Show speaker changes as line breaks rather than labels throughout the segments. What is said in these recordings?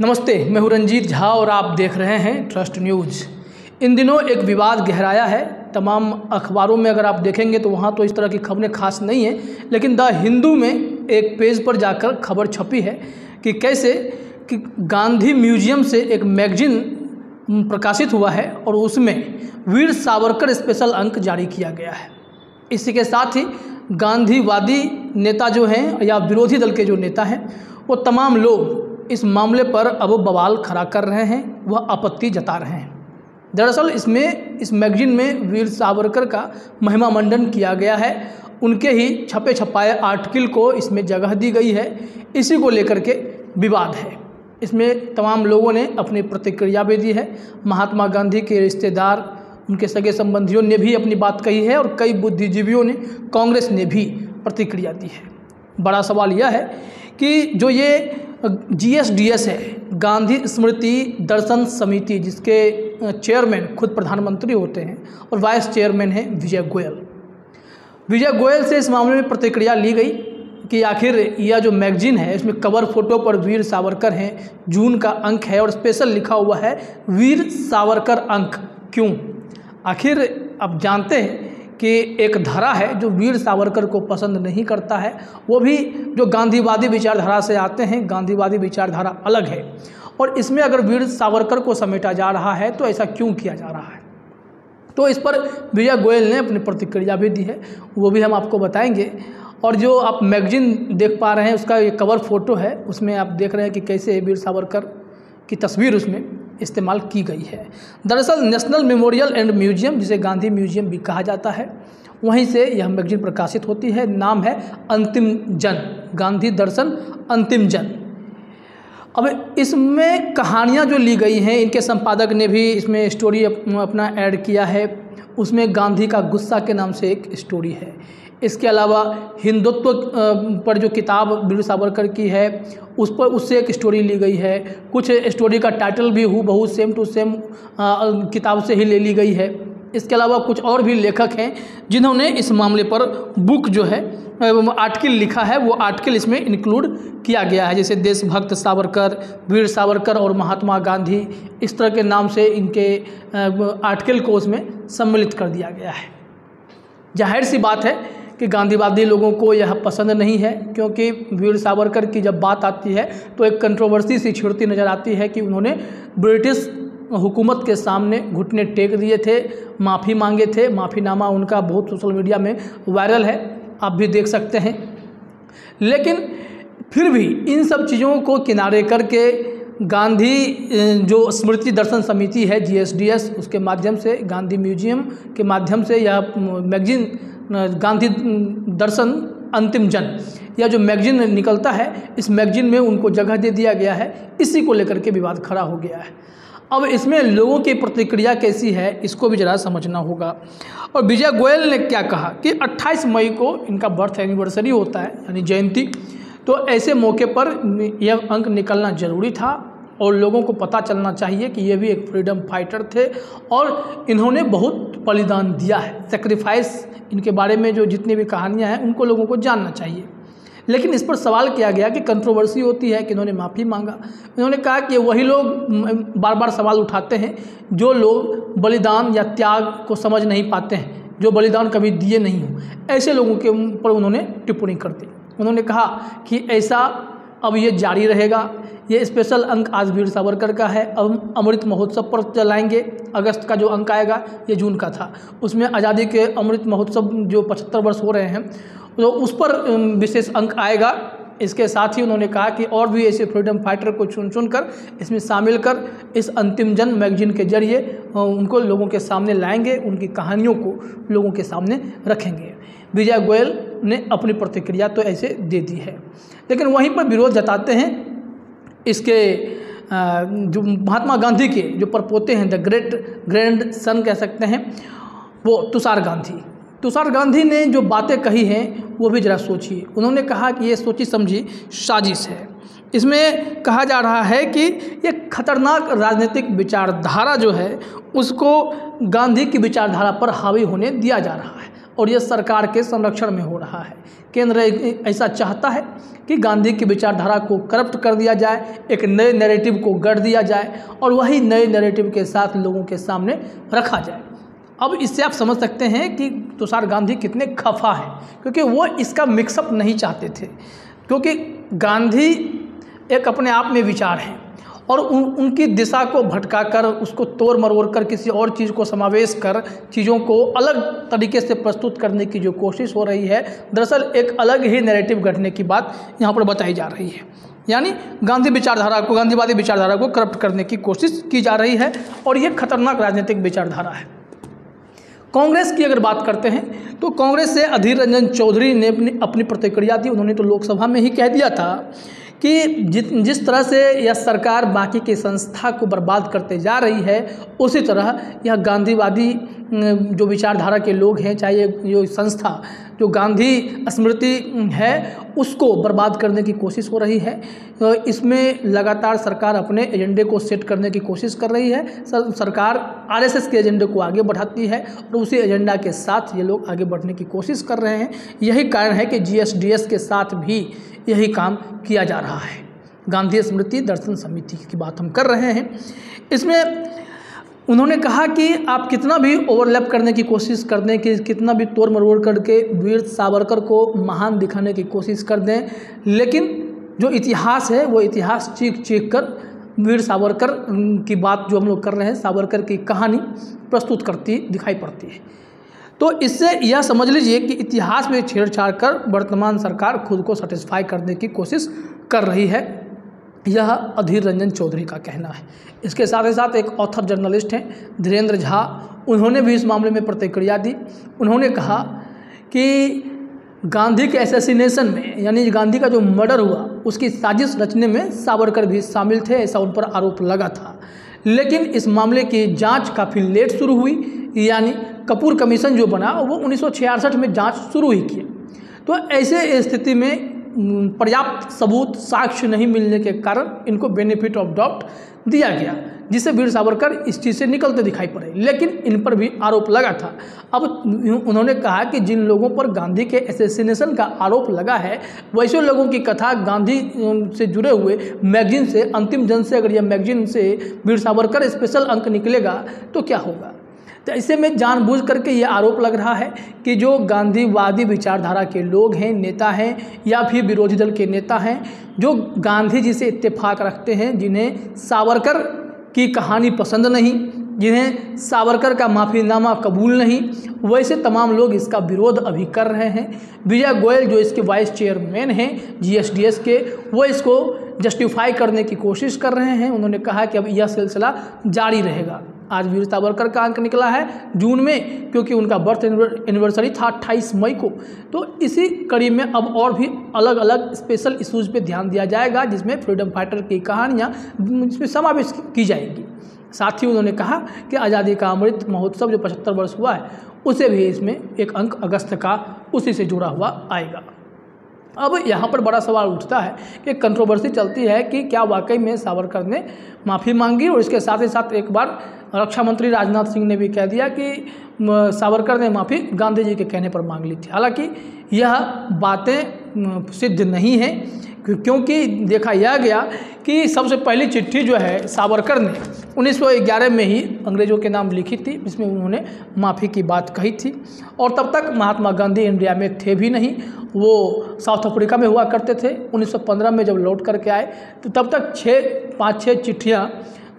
नमस्ते, मैं हूं रंजीत झा और आप देख रहे हैं ट्रस्ट न्यूज़। इन दिनों एक विवाद गहराया है। तमाम अखबारों में अगर आप देखेंगे तो वहां तो इस तरह की खबरें खास नहीं हैं, लेकिन द हिंदू में एक पेज पर जाकर खबर छपी है कि कैसे कि गांधी म्यूजियम से एक मैगजीन प्रकाशित हुआ है और उसमें वीर सावरकर स्पेशल अंक जारी किया गया है। इसी के साथ ही गांधीवादी नेता जो हैं या विरोधी दल के जो नेता हैं वो तमाम लोग इस मामले पर अब बवाल खड़ा कर रहे हैं, वह आपत्ति जता रहे हैं। दरअसल इस मैगजीन में वीर सावरकर का महिमा मंडन किया गया है, उनके ही छपे छपाए आर्टिकल को इसमें जगह दी गई है। इसी को लेकर के विवाद है। इसमें तमाम लोगों ने अपनी प्रतिक्रिया भी दी है। महात्मा गांधी के रिश्तेदार, उनके सगे संबंधियों ने भी अपनी बात कही है और कई बुद्धिजीवियों ने, कांग्रेस ने भी प्रतिक्रिया दी है। बड़ा सवाल यह है कि जो ये GSDS है, गांधी स्मृति दर्शन समिति, जिसके चेयरमैन खुद प्रधानमंत्री होते हैं और वाइस चेयरमैन हैं विजय गोयल से इस मामले में प्रतिक्रिया ली गई कि आखिर यह जो मैगजीन है इसमें कवर फोटो पर वीर सावरकर हैं, जून का अंक है और स्पेशल लिखा हुआ है वीर सावरकर अंक, क्यों? आखिर आप जानते हैं कि एक धारा है जो वीर सावरकर को पसंद नहीं करता है, वो भी जो गांधीवादी विचारधारा से आते हैं। गांधीवादी विचारधारा अलग है और इसमें अगर वीर सावरकर को समेटा जा रहा है तो ऐसा क्यों किया जा रहा है? तो इस पर विजय गोयल ने अपनी प्रतिक्रिया भी दी है, वो भी हम आपको बताएंगे। और जो आप मैगजीन देख पा रहे हैं उसका ये कवर फोटो है, उसमें आप देख रहे हैं कि कैसे वीर सावरकर की तस्वीर उसमें इस्तेमाल की गई है। दरअसल नेशनल मेमोरियल एंड म्यूजियम, जिसे गांधी म्यूजियम भी कहा जाता है, वहीं से यह मैगजीन प्रकाशित होती है। नाम है अंतिम जन, गांधी दर्शन अंतिम जन। अब इसमें कहानियाँ जो ली गई हैं, इनके संपादक ने भी इसमें स्टोरी अपना ऐड किया है। उसमें गांधी का गुस्सा के नाम से एक स्टोरी है। इसके अलावा हिंदुत्व पर जो किताब वीर सावरकर की है उससे एक स्टोरी ली गई है। कुछ स्टोरी का टाइटल भी हूबहू सेम टू सेम किताब से ही ले ली गई है। इसके अलावा कुछ और भी लेखक हैं जिन्होंने इस मामले पर बुक जो है आर्टिकल लिखा है, वो आर्टिकल इसमें इंक्लूड किया गया है। जैसे देशभक्त सावरकर, वीर सावरकर और महात्मा गांधी, इस तरह के नाम से इनके आर्टिकल को उसमें सम्मिलित कर दिया गया है। जाहिर सी बात है कि गांधीवादी लोगों को यह पसंद नहीं है, क्योंकि वीर सावरकर की जब बात आती है तो एक कंट्रोवर्सी सी छिड़ती नज़र आती है कि उन्होंने ब्रिटिश हुकूमत के सामने घुटने टेक दिए थे, माफ़ी मांगे थे। माफ़ीनामा उनका बहुत सोशल मीडिया में वायरल है, आप भी देख सकते हैं। लेकिन फिर भी इन सब चीज़ों को किनारे करके गांधी जो स्मृति दर्शन समिति है GSDS, उसके माध्यम से, गांधी म्यूजियम के माध्यम से यह मैगजीन गांधी दर्शन अंतिम जन, यह जो मैगजीन निकलता है, इस मैगजीन में उनको जगह दे दिया गया है। इसी को लेकर के विवाद खड़ा हो गया है। अब इसमें लोगों की प्रतिक्रिया कैसी है, इसको भी ज़रा समझना होगा। और विजय गोयल ने क्या कहा कि 28 मई को इनका बर्थ एनिवर्सरी होता है, यानी जयंती, तो ऐसे मौके पर यह अंक निकलना ज़रूरी था और लोगों को पता चलना चाहिए कि ये भी एक फ्रीडम फाइटर थे और इन्होंने बहुत बलिदान दिया है। सेक्रीफाइस, इनके बारे में जो जितनी भी कहानियाँ हैं उनको लोगों को जानना चाहिए। लेकिन इस पर सवाल किया गया कि कंट्रोवर्सी होती है कि इन्होंने माफ़ी मांगा। इन्होंने कहा कि वही लोग बार बार सवाल उठाते हैं जो लोग बलिदान या त्याग को समझ नहीं पाते हैं, जो बलिदान कभी दिए नहीं हों, ऐसे लोगों के ऊपर उन्होंने टिप्पणी कर दी। उन्होंने कहा कि ऐसा अब ये जारी रहेगा। ये स्पेशल अंक आज वीर सावरकर का है। अब अमृत महोत्सव पर चलाएंगे। अगस्त का जो अंक आएगा ये जून का था, उसमें आज़ादी के अमृत महोत्सव जो 75 वर्ष हो रहे हैं तो उस पर विशेष अंक आएगा। इसके साथ ही उन्होंने कहा कि और भी ऐसे फ्रीडम फाइटर को चुन कर इसमें शामिल कर इस अंतिम जन मैगजीन के जरिए उनको लोगों के सामने लाएंगे, उनकी कहानियों को लोगों के सामने रखेंगे। विजय गोयल ने अपनी प्रतिक्रिया तो ऐसे दे दी है, लेकिन वहीं पर विरोध जताते हैं इसके जो महात्मा गांधी के जो परपोते हैं, द ग्रैंड सन कह सकते हैं, वो तुषार गांधी ने जो बातें कही हैं वो भी ज़रा सोचिए। उन्होंने कहा कि ये सोची समझी साजिश है। इसमें कहा जा रहा है कि ये खतरनाक राजनीतिक विचारधारा जो है उसको गांधी की विचारधारा पर हावी होने दिया जा रहा है और यह सरकार के संरक्षण में हो रहा है। केंद्र ऐसा चाहता है कि गांधी की विचारधारा को करप्ट कर दिया जाए, एक नए नैरेटिव को गढ़ दिया जाए और वही नए नैरेटिव के साथ लोगों के सामने रखा जाए। अब इससे आप समझ सकते हैं कि तुषार गांधी कितने खफा हैं, क्योंकि वो इसका मिक्सअप नहीं चाहते थे। क्योंकि गांधी एक अपने आप में विचार हैं और उनकी दिशा को भटका कर, उसको तोड़ मरोड़ कर, किसी और चीज़ को समावेश कर चीज़ों को अलग तरीके से प्रस्तुत करने की जो कोशिश हो रही है, दरअसल एक अलग ही नैरेटिव गढ़ने की बात यहाँ पर बताई जा रही है। यानी गांधीवादी विचारधारा को करप्ट करने की कोशिश की जा रही है और ये खतरनाक राजनीतिक विचारधारा है। कांग्रेस की अगर बात करते हैं तो कांग्रेस से अधीर रंजन चौधरी ने अपनी प्रतिक्रिया दी। उन्होंने तो लोकसभा में ही कह दिया था कि जिस तरह से यह सरकार बाकी की संस्था को बर्बाद करते जा रही है, उसी तरह यह गांधीवादी जो विचारधारा के लोग हैं, चाहे ये संस्था जो गांधी स्मृति है उसको बर्बाद करने की कोशिश हो रही है। इसमें लगातार सरकार अपने एजेंडे को सेट करने की कोशिश कर रही है। सरकार आरएसएस के एजेंडे को आगे बढ़ाती है और उसी एजेंडा के साथ ये लोग आगे बढ़ने की कोशिश कर रहे हैं। यही कारण है कि जीएसडीएस के साथ भी यही काम किया जा रहा है। गांधी स्मृति दर्शन समिति की बात हम कर रहे हैं। इसमें उन्होंने कहा कि आप कितना भी ओवरलैप करने की कोशिश कर दें, कि कितना भी तोड़ मरोड़ करके वीर सावरकर को महान दिखाने की कोशिश कर दें, लेकिन जो इतिहास है वो इतिहास चीख कर वीर सावरकर की बात जो हम लोग कर रहे हैं, सावरकर की कहानी प्रस्तुत करती दिखाई पड़ती है। तो इससे यह समझ लीजिए कि इतिहास में छेड़छाड़ कर वर्तमान सरकार खुद को सेटिस्फाई करने की कोशिश कर रही है, यह अधीर रंजन चौधरी का कहना है। इसके साथ ही साथ एक ऑथर जर्नलिस्ट हैं धीरेन्द्र झा, उन्होंने भी इस मामले में प्रतिक्रिया दी। उन्होंने कहा कि गांधी के असैसिनेशन में, यानी गांधी का जो मर्डर हुआ, उसकी साजिश रचने में सावरकर भी शामिल थे, ऐसा उन पर आरोप लगा था। लेकिन इस मामले की जांच काफ़ी लेट शुरू हुई, यानी कपूर कमीशन जो बना वो 1966 में जांच शुरू ही की। तो ऐसे स्थिति में पर्याप्त सबूत साक्ष्य नहीं मिलने के कारण इनको बेनिफिट ऑफ डाउट दिया गया, जिससे वीर सावरकर इस चीज़ से निकलते दिखाई पड़े। लेकिन इन पर भी आरोप लगा था। अब उन्होंने कहा कि जिन लोगों पर गांधी के असैसिनेशन का आरोप लगा है, वैसे लोगों की कथा गांधी से जुड़े हुए मैगजीन से, अंतिम जन से, अगर यह मैगजीन से वीर सावरकर स्पेशल अंक निकलेगा तो क्या होगा। तो ऐसे में जानबूझ करके ये आरोप लग रहा है कि जो गांधीवादी विचारधारा के लोग हैं, नेता हैं या फिर विरोधी दल के नेता हैं, जो गांधी जी से इत्तेफाक रखते हैं, जिन्हें सावरकर की कहानी पसंद नहीं, जिन्हें सावरकर का माफ़ीनामा कबूल नहीं, वैसे तमाम लोग इसका विरोध अभी कर रहे हैं। विजय गोयल जो इसके वाइस चेयरमैन हैं जीएसडीएस के, वो इसको जस्टिफाई करने की कोशिश कर रहे हैं। उन्होंने कहा कि अब यह सिलसिला जारी रहेगा। आज वीर सावरकर का अंक निकला है जून में, क्योंकि उनका बर्थ एनिवर्सरी था 28 मई को। तो इसी कड़ी में अब और भी अलग अलग स्पेशल इश्यूज़ पे ध्यान दिया जाएगा, जिसमें फ्रीडम फाइटर की कहानियाँ इसमें समावेश की जाएंगी। साथ ही उन्होंने कहा कि आज़ादी का अमृत महोत्सव जो 75 वर्ष हुआ है, उसे भी इसमें एक अंक अगस्त का उसी से जुड़ा हुआ आएगा। अब यहाँ पर बड़ा सवाल उठता है कि कंट्रोवर्सी चलती है कि क्या वाकई में सावरकर ने माफ़ी मांगी, और इसके साथ ही साथ एक बार रक्षा मंत्री राजनाथ सिंह ने भी कह दिया कि सावरकर ने माफ़ी गांधी जी के कहने पर मांग ली थी। हालांकि यह बातें सिद्ध नहीं हैं, क्योंकि देखा यह गया कि सबसे पहली चिट्ठी जो है सावरकर ने 1911 में ही अंग्रेज़ों के नाम लिखी थी, जिसमें उन्होंने माफ़ी की बात कही थी। और तब तक महात्मा गांधी इंडिया में थे भी नहीं, वो साउथ अफ्रीका में हुआ करते थे। 1915 में जब लौट करके आए तो तब तक 5-6 चिट्ठियाँ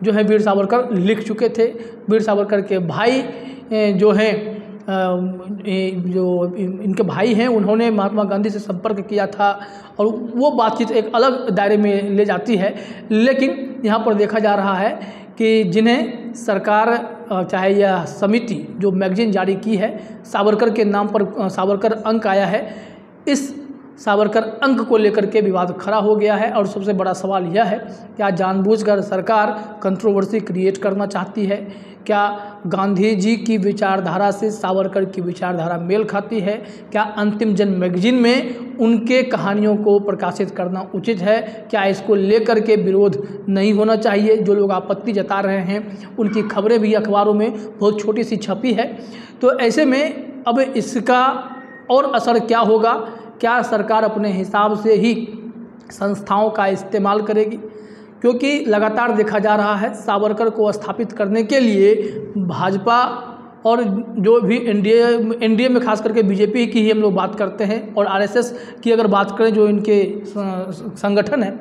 जो है वीर सावरकर लिख चुके थे। वीर सावरकर के भाई जो हैं, जो इनके भाई हैं, उन्होंने महात्मा गांधी से संपर्क किया था और वो बातचीत एक अलग दायरे में ले जाती है। लेकिन यहाँ पर देखा जा रहा है कि जिन्हें सरकार, चाहे यह समिति जो मैगजीन जारी की है, सावरकर के नाम पर सावरकर अंक आया है, इस सावरकर अंक को लेकर के विवाद खड़ा हो गया है। और सबसे बड़ा सवाल यह है, क्या जानबूझकर सरकार कंट्रोवर्सी क्रिएट करना चाहती है? क्या गांधी जी की विचारधारा से सावरकर की विचारधारा मेल खाती है? क्या अंतिम जन मैगजीन में उनके कहानियों को प्रकाशित करना उचित है? क्या इसको लेकर के विरोध नहीं होना चाहिए? जो लोग आपत्ति जता रहे हैं उनकी खबरें भी अखबारों में बहुत छोटी सी छपी है। तो ऐसे में अब इसका और असर क्या होगा, क्या सरकार अपने हिसाब से ही संस्थाओं का इस्तेमाल करेगी, क्योंकि लगातार देखा जा रहा है सावरकर को स्थापित करने के लिए भाजपा और जो भी एनडीए में खास करके बीजेपी की ही हम लोग बात करते हैं, और आरएसएस की अगर बात करें जो इनके संगठन है,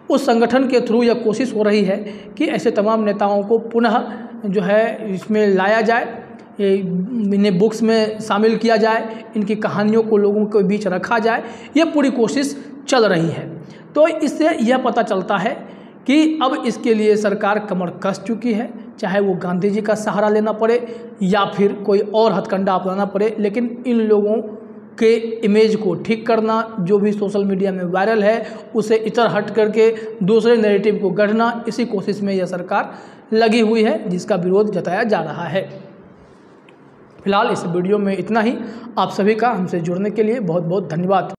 उस संगठन के थ्रू यह कोशिश हो रही है कि ऐसे तमाम नेताओं को पुनः जो है इसमें लाया जाए, इन्हें बुक्स में शामिल किया जाए, इनकी कहानियों को लोगों के बीच रखा जाए। यह पूरी कोशिश चल रही है। तो इससे यह पता चलता है कि अब इसके लिए सरकार कमर कस चुकी है, चाहे वो गांधी जी का सहारा लेना पड़े या फिर कोई और हथकंडा अपनाना पड़े, लेकिन इन लोगों के इमेज को ठीक करना, जो भी सोशल मीडिया में वायरल है उसे इतर हट करके दूसरे नैरेटिव को गढ़ना, इसी कोशिश में यह सरकार लगी हुई है, जिसका विरोध जताया जा रहा है। फिलहाल इस वीडियो में इतना ही। आप सभी का हमसे जुड़ने के लिए बहुत बहुत धन्यवाद।